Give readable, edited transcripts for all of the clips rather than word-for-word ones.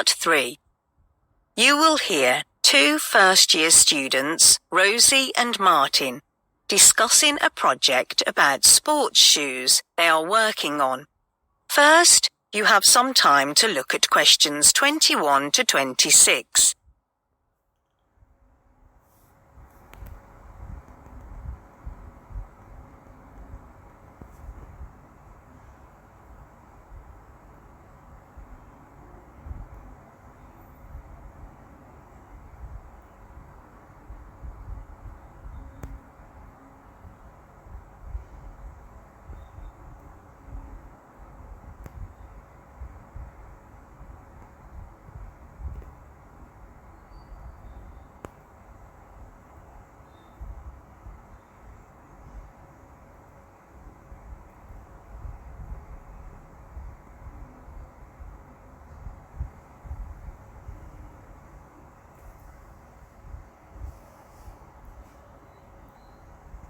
Part 3. You will hear two first-year students, Rosie and Martin, discussing a project about sports shoes they are working on. First, you have some time to look at questions 21 to 26.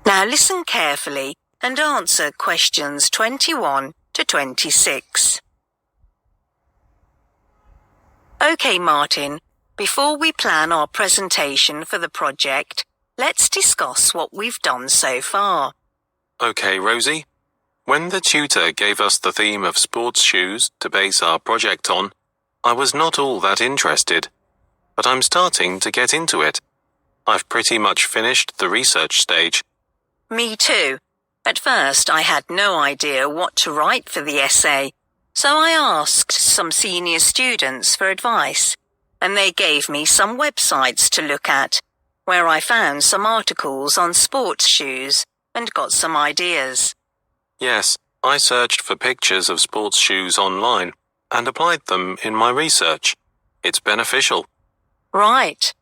Now listen carefully and answer questions 21 to 26. OK, Martin, before we plan our presentation for the project, let's discuss what we've done so far. OK, Rosie. When the tutor gave us the theme of sports shoes to base our project on, I was not all that interested, but I'm starting to get into it. I've pretty much finished the research stage. Me too. At first, I had no idea what to write for the essay, so I asked some senior students for advice, and they gave me some websites to look at, where I found some articles on sports shoes and got some ideas. Yes, I searched for pictures of sports shoes online and applied them in my research. It's beneficial. Right.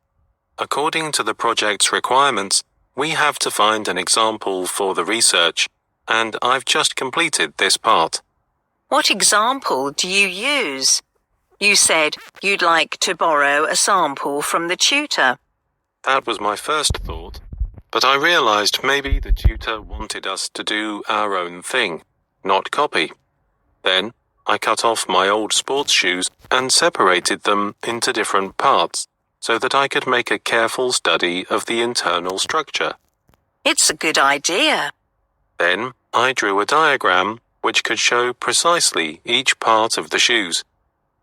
According to the project's requirements, we have to find an example for the research, and I've just completed this part. What example do you use? You said you'd like to borrow a sample from the tutor. That was my first thought, but I realized maybe the tutor wanted us to do our own thing, not copy. Then I cut off my old sports shoes and separated them into different parts, so that I could make a careful study of the internal structure. It's a good idea. Then I drew a diagram which could show precisely each part of the shoes.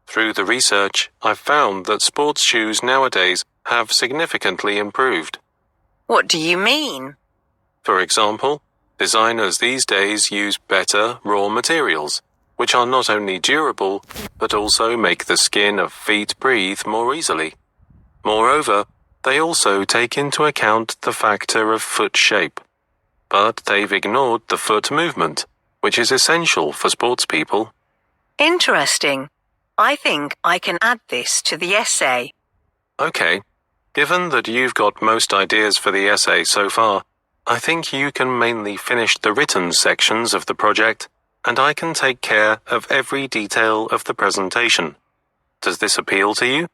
Through the research, I've found that sports shoes nowadays have significantly improved. What do you mean? For example, designers these days use better raw materials, which are not only durable, but also make the skin of feet breathe more easily. Moreover, they also take into account the factor of foot shape. But they've ignored the foot movement, which is essential for sports people. Interesting. I think I can add this to the essay. OK. Given that you've got most ideas for the essay so far, I think you can mainly finish the written sections of the project, and I can take care of every detail of the presentation. Does this appeal to you?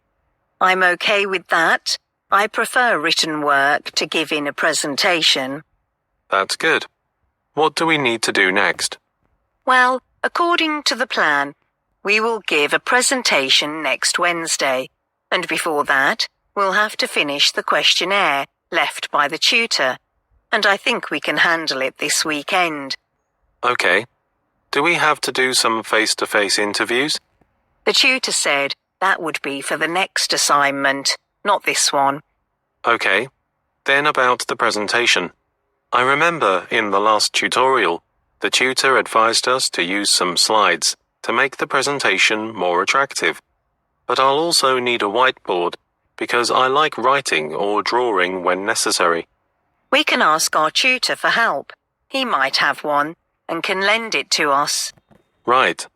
I'm OK with that. I prefer written work to give in a presentation. That's good. What do we need to do next? Well, according to the plan, we will give a presentation next Wednesday, and before that, we'll have to finish the questionnaire left by the tutor, and I think we can handle it this weekend. OK. Do we have to do some face-to-face interviews? The tutor said that would be for the next assignment, not this one. OK. Then about the presentation. I remember in the last tutorial, the tutor advised us to use some slides to make the presentation more attractive. But I'll also need a whiteboard because I like writing or drawing when necessary. We can ask our tutor for help. He might have one and can lend it to us. Right.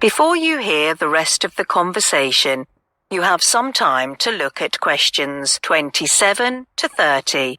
Before you hear the rest of the conversation, you have some time to look at questions 27 to 30.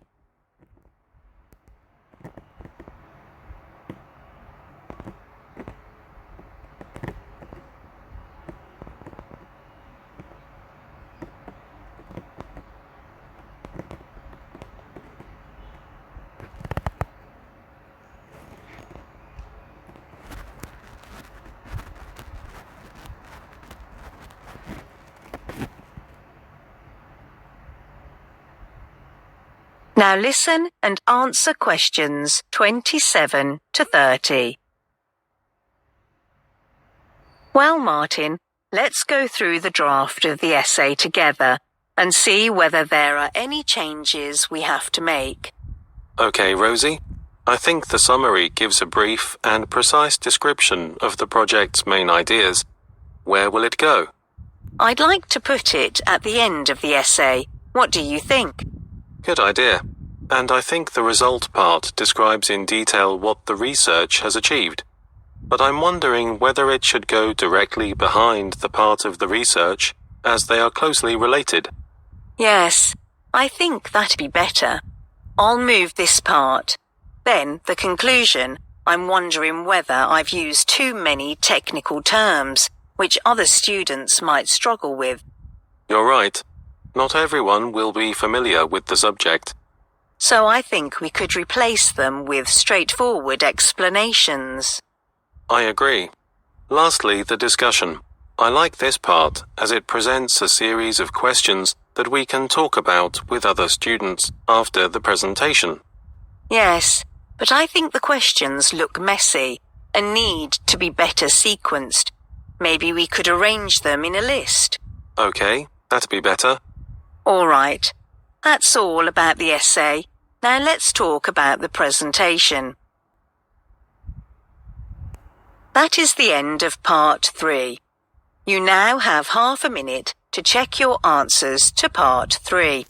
Now listen and answer questions 27 to 30. Well, Martin, let's go through the draft of the essay together and see whether there are any changes we have to make. Okay, Rosie. I think the summary gives a brief and precise description of the project's main ideas. Where will it go? I'd like to put it at the end of the essay. What do you think? Good idea. And I think the result part describes in detail what the research has achieved. But I'm wondering whether it should go directly behind the part of the research, as they are closely related. Yes, I think that'd be better. I'll move this part. Then, the conclusion, I'm wondering whether I've used too many technical terms, which other students might struggle with. You're right. Not everyone will be familiar with the subject. So I think we could replace them with straightforward explanations. I agree. Lastly, the discussion. I like this part as it presents a series of questions that we can talk about with other students after the presentation. Yes, but I think the questions look messy and need to be better sequenced. Maybe we could arrange them in a list. Okay, that'd be better. All right. That's all about the essay. Now let's talk about the presentation. That is the end of part 3. You now have half a minute to check your answers to part 3.